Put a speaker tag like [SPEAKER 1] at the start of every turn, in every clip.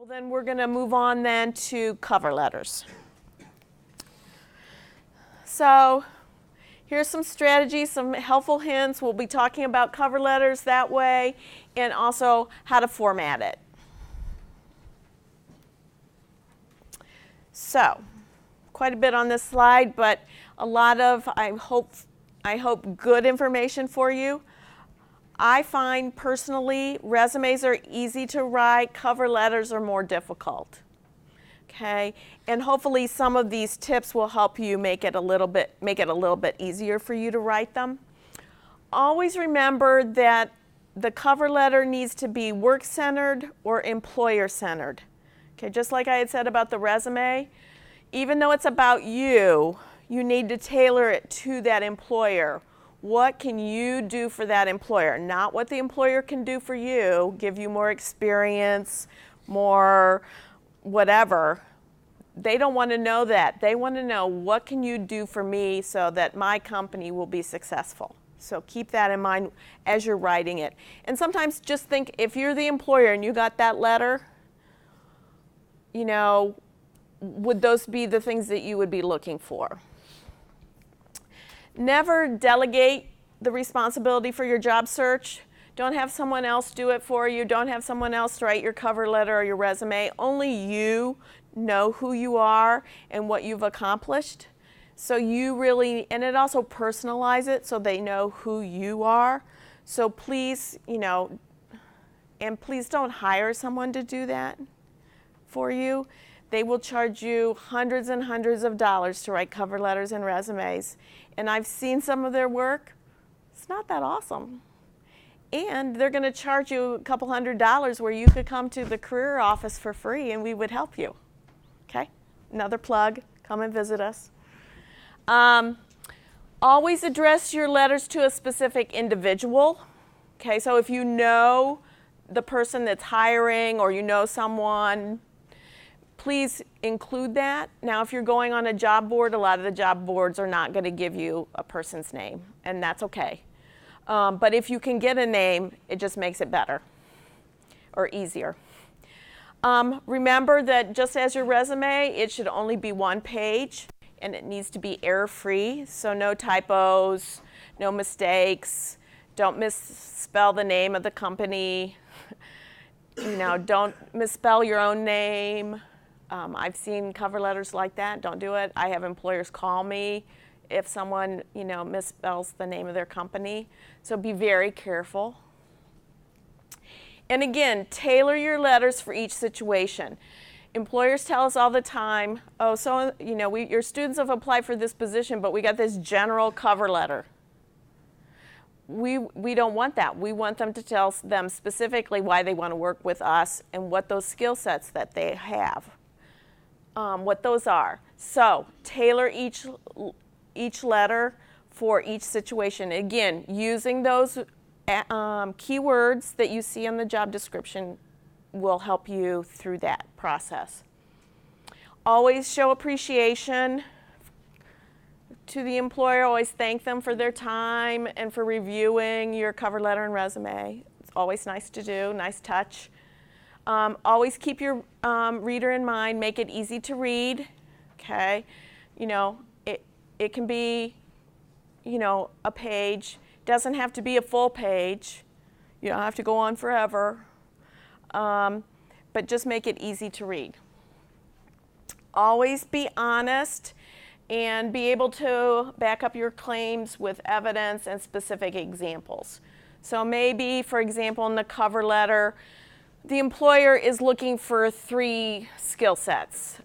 [SPEAKER 1] Well, then we're going to move on then to cover letters. So here's some strategies, some helpful hints. We'll be talking about cover letters that way and also how to format it. So quite a bit on this slide, but a lot of, I hope good information for you. I find personally resumes are easy to write, cover letters are more difficult. Okay, and hopefully some of these tips will help you make it a little bit easier for you to write them. Always remember that the cover letter needs to be work-centered or employer-centered. Okay, just like I had said about the resume, even though it's about you, you need to tailor it to that employer. What can you do for that employer? Not what the employer can do for you, give you more experience, more whatever. They don't want to know that. They want to know, what can you do for me so that my company will be successful? So keep that in mind as you're writing it. And sometimes just think, if you're the employer and you got that letter, you know, would those be the things that you would be looking for? Never delegate the responsibility for your job search. Don't have someone else do it for you. Don't have someone else write your cover letter or your resume. Only you know who you are and what you've accomplished. So you really, and it also personalize it so they know who you are. So please, you know, and please don't hire someone to do that for you. They will charge you hundreds and hundreds of dollars to write cover letters and resumes. And I've seen some of their work. It's not that awesome. And they're going to charge you a couple $100 where you could come to the career office for free and we would help you. Okay? Another plug. Come and visit us. Always address your letters to a specific individual. Okay, so if you know the person that's hiring or you know someone, please include that. Now, if you're going on a job board, a lot of the job boards are not going to give you a person's name, and that's okay. But if you can get a name, it just makes it better or easier. Remember that just as your resume, it should only be one page, and it needs to be error-free, so no typos, no mistakes. Don't misspell the name of the company. You know, don't misspell your own name. I've seen cover letters like that. Don't do it. I have employers call me if someone, you know, misspells the name of their company. So be very careful. And again, tailor your letters for each situation. Employers tell us all the time, oh, so, you know, your students have applied for this position, but we got this general cover letter. We don't want that. We want them to tell them specifically why they want to work with us and what those skill sets that they have. What those are. So tailor each letter for each situation. Again, using those keywords that you see in the job description will help you through that process. Always show appreciation to the employer. Always thank them for their time and for reviewing your cover letter and resume. It's always nice to do, nice touch. Always keep your reader in mind. Make it easy to read. Okay, you know, it can be, you know, a page. Doesn't have to be a full page. You don't have to go on forever. But just make it easy to read. Always be honest and be able to back up your claims with evidence and specific examples. So maybe, for example, in the cover letter, the employer is looking for 3 skill sets: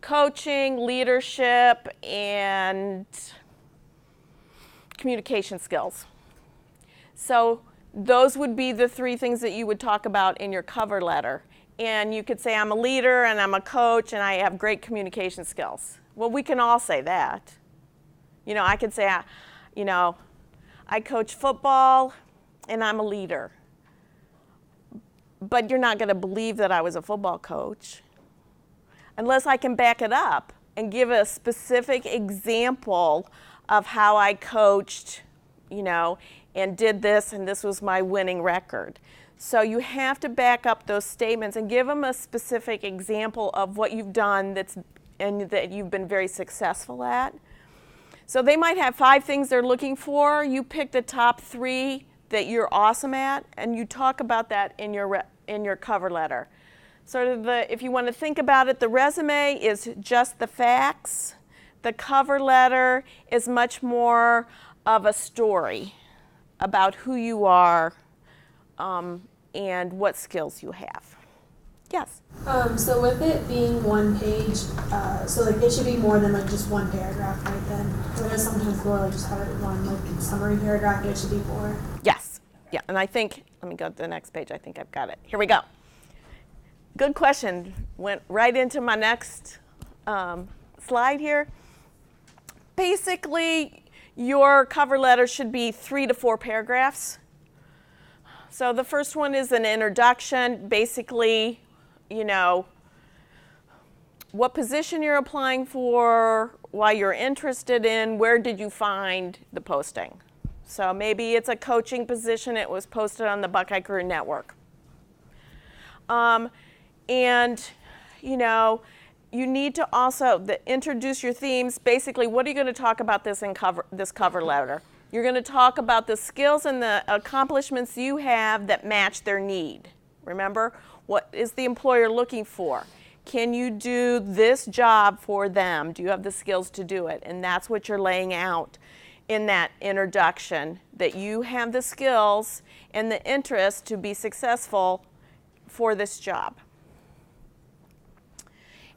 [SPEAKER 1] coaching, leadership, and communication skills. So those would be the 3 things that you would talk about in your cover letter. And you could say, I'm a leader, and I'm a coach, and I have great communication skills. Well, we can all say that. You know, I could say, you know, I coach football, and I'm a leader. But you're not going to believe that I was a football coach unless I can back it up and give a specific example of how I coached, you know, and did this, and this was my winning record. So you have to back up those statements and give them a specific example of what you've done and that you've been very successful at. So they might have 5 things they're looking for. You pick the top 3 that you're awesome at, and you talk about that in your cover letter. Sort of if you want to think about it, the resume is just the facts. The cover letter is much more of a story about who you are and what skills you have. Yes?
[SPEAKER 2] So with it being one page, so like it should be more than like just one paragraph, right then? So I know sometimes more like just have it in one like summary paragraph, but it should be 4.
[SPEAKER 1] Yes. Yeah, and I think, let me go to the next page. I think I've got it. Here we go. Good question. Went right into my next slide here. Basically, your cover letter should be 3 to 4 paragraphs. So the first one is an introduction, basically, you know, what position you're applying for, why you're interested in, where did you find the posting. So maybe it's a coaching position, it was posted on the Buckeye Career Network. And, you know, you need to also introduce your themes. Basically, what are you going to talk about this cover letter? You're going to talk about the skills and the accomplishments you have that match their need. Remember, what is the employer looking for? Can you do this job for them? Do you have the skills to do it? And that's what you're laying out in that introduction, that you have the skills and the interest to be successful for this job.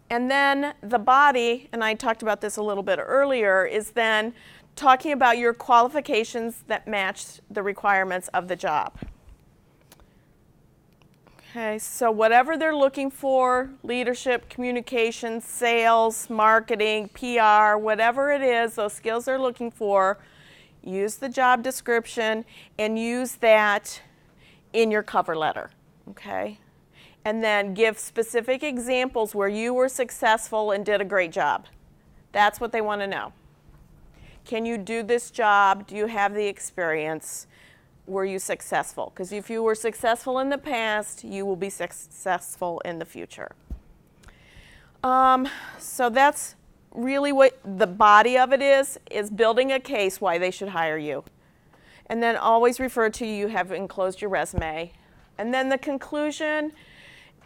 [SPEAKER 1] And then the body, and I talked about this a little bit earlier, is then talking about your qualifications that match the requirements of the job. Okay, so whatever they're looking for, leadership, communication, sales, marketing, PR, whatever it is, those skills they're looking for, use the job description and use that in your cover letter, okay? And then give specific examples where you were successful and did a great job. That's what they want to know. Can you do this job? Do you have the experience? Were you successful? Because if you were successful in the past, you will be successful in the future. So that's really what the body of it is building a case why they should hire you. And then always refer to you have enclosed your resume. And then the conclusion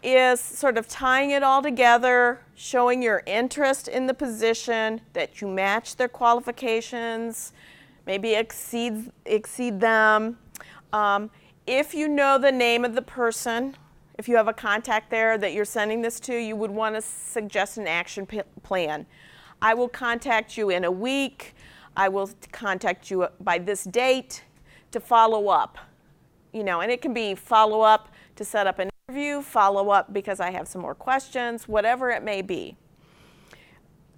[SPEAKER 1] is sort of tying it all together, showing your interest in the position, that you match their qualifications, maybe exceed them. If you know the name of the person, if you have a contact there that you're sending this to, you would want to suggest an action plan. I will contact you in a week. I will contact you by this date to follow up. You know, and it can be follow up to set up an interview, follow up because I have some more questions, whatever it may be.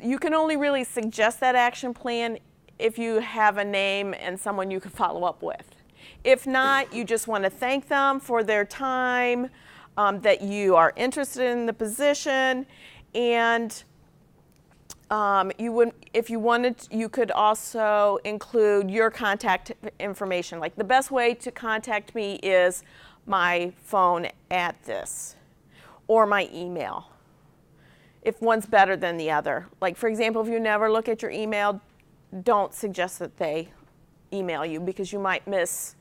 [SPEAKER 1] You can only really suggest that action plan if you have a name and someone you can follow up with. If not, you just want to thank them for their time, that you are interested in the position, and if you wanted, you could also include your contact information. Like the best way to contact me is my phone at this, or my email, if one's better than the other. Like for example, if you never look at your email, don't suggest that they email you because you might miss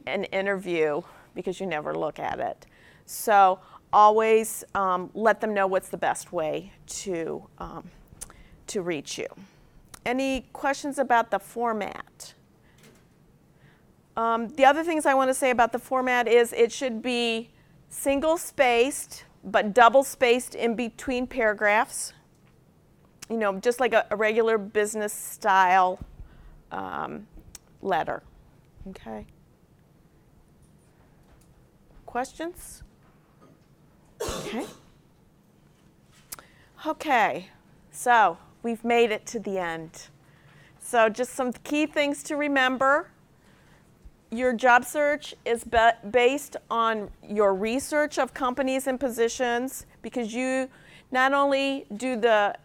[SPEAKER 1] an interview because you never look at it. So always let them know what's the best way to reach you. Any questions about the format? The other things I want to say about the format is it should be single-spaced but double-spaced in between paragraphs. You know, just like a regular business style letter. Okay. Questions? Okay. Okay. So we've made it to the end. So just some key things to remember. Your job search is based on your research of companies and positions, because you not only do the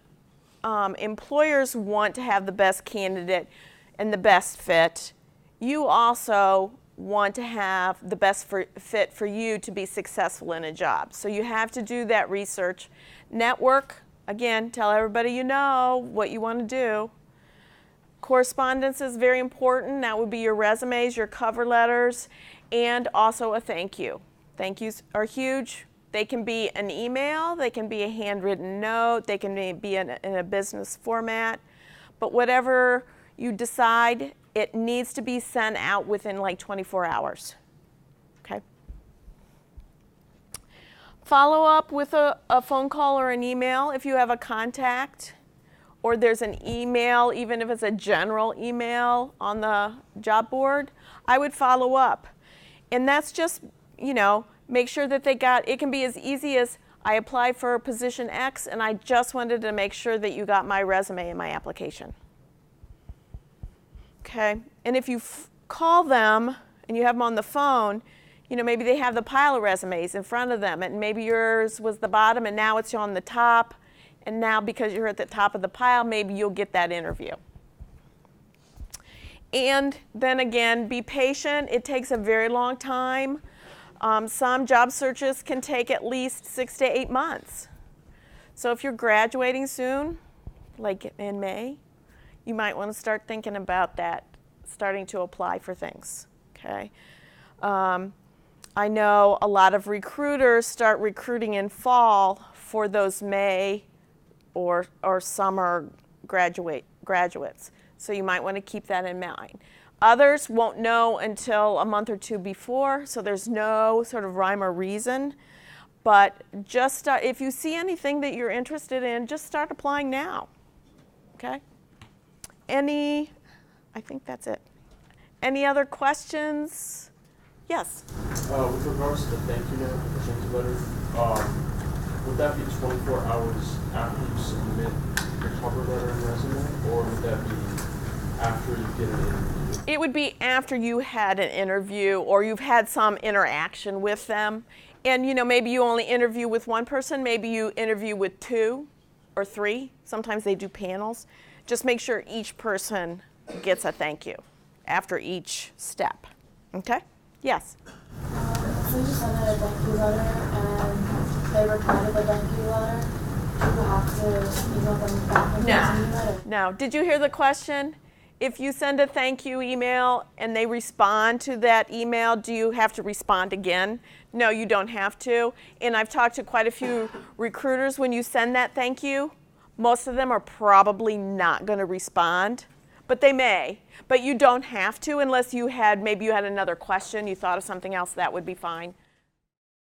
[SPEAKER 1] employers want to have the best candidate and the best fit, you also want to have the best fit for you to be successful in a job. So you have to do that research. Network, again, tell everybody you know what you want to do. Correspondence is very important. That would be your resumes, your cover letters, and also a thank you. Thank yous are huge. They can be an email, they can be a handwritten note, they can be in a business format, but whatever you decide, it needs to be sent out within like 24 hours, okay? Follow up with a phone call or an email if you have a contact, or there's an email, even if it's a general email on the job board, I would follow up. And that's just, you know, make sure that they got, it can be as easy as I applied for position X and I just wanted to make sure that you got my resume and my application. Okay, and if you call them and you have them on the phone, you know, maybe they have the pile of resumes in front of them and maybe yours was the bottom and now it's on the top, and now because you're at the top of the pile, maybe you'll get that interview. And then again, be patient. It takes a very long time. Some job searches can take at least 6 to 8 months. So if you're graduating soon, like in May, you might want to start thinking about that, starting to apply for things, okay? I know a lot of recruiters start recruiting in fall for those May or summer graduates. So you might want to keep that in mind. Others won't know until a month or two before, so there's no sort of rhyme or reason. But just start, if you see anything that you're interested in, just start applying now, okay? I think that's it. Any other questions? Yes?
[SPEAKER 3] With regards to the thank you note, the thank you letter, would that be 24 hours after you submit your cover letter and resume, or would that be after you get an interview?
[SPEAKER 1] It would be after you had an interview or you've had some interaction with them. And you know, maybe you only interview with one person, maybe you interview with 2 or 3. Sometimes they do panels. Just make sure each person gets a thank you after each step. Okay? Yes?
[SPEAKER 2] So you send out a thank you letter and they reply to the thank you letter, do you have to email them back and
[SPEAKER 1] No. No. Did you hear the question? If you send a thank you email and they respond to that email, do you have to respond again? No, you don't have to. And I've talked to quite a few recruiters. When you send that thank you, most of them are probably not going to respond, but they may. But you don't have to unless maybe you had another question, you thought of something else, that would be fine.